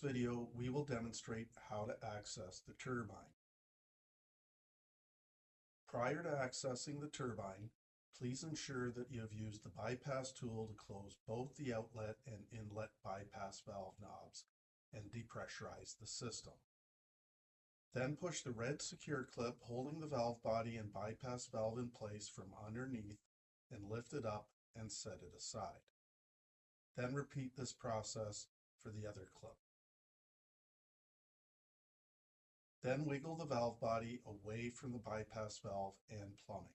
video, we will demonstrate how to access the turbine. Prior to accessing the turbine, please ensure that you have used the bypass tool to close both the outlet and inlet bypass valve knobs and depressurize the system. Then push the red secure clip holding the valve body and bypass valve in place from underneath and lift it up and set it aside. Then repeat this process for the other clip. Then wiggle the valve body away from the bypass valve and plumbing.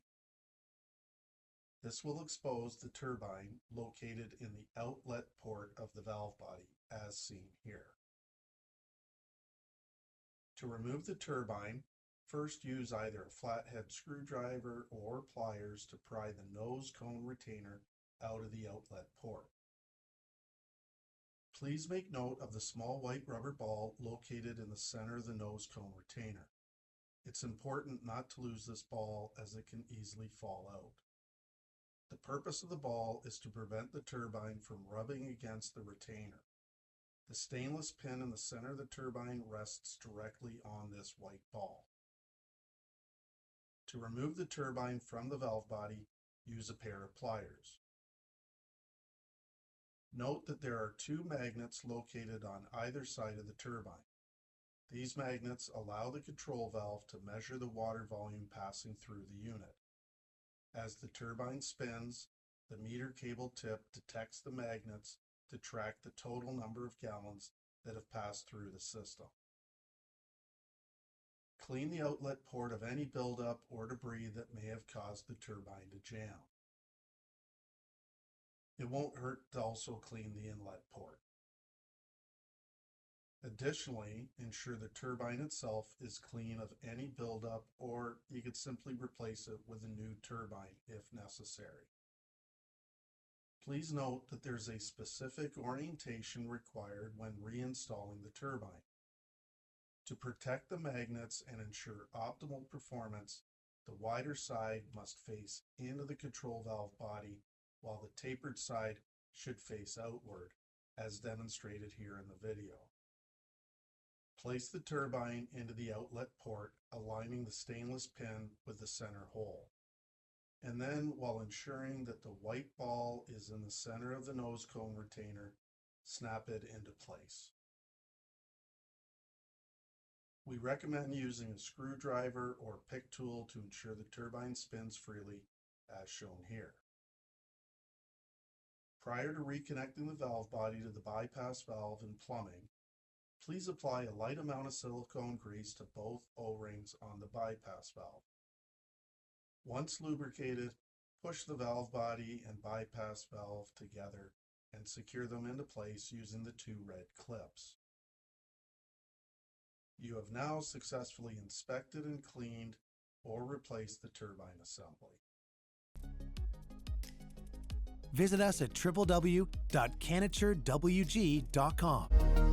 This will expose the turbine located in the outlet port of the valve body, as seen here. To remove the turbine, first use either a flathead screwdriver or pliers to pry the nose cone retainer out of the outlet port. Please make note of the small white rubber ball located in the center of the nose cone retainer. It's important not to lose this ball as it can easily fall out. The purpose of the ball is to prevent the turbine from rubbing against the retainer. The stainless pin in the center of the turbine rests directly on this white ball. To remove the turbine from the valve body, use a pair of pliers. Note that there are two magnets located on either side of the turbine. These magnets allow the control valve to measure the water volume passing through the unit. As the turbine spins, the meter cable tip detects the magnets to track the total number of gallons that have passed through the system. Clean the outlet port of any buildup or debris that may have caused the turbine to jam. It won't hurt to also clean the inlet port. Additionally, ensure the turbine itself is clean of any buildup, or you could simply replace it with a new turbine if necessary. Please note that there's a specific orientation required when reinstalling the turbine. To protect the magnets and ensure optimal performance, the wider side must face into the control valve body, while the tapered side should face outward, as demonstrated here in the video. Place the turbine into the outlet port, aligning the stainless pin with the center hole. And then, while ensuring that the white ball is in the center of the nose cone retainer, snap it into place. We recommend using a screwdriver or pick tool to ensure the turbine spins freely, as shown here. Prior to reconnecting the valve body to the bypass valve and plumbing, please apply a light amount of silicone grease to both O-rings on the bypass valve. Once lubricated, push the valve body and bypass valve together and secure them into place using the two red clips. You have now successfully inspected and cleaned or replaced the turbine assembly. Visit us at www.CanatureWG.com.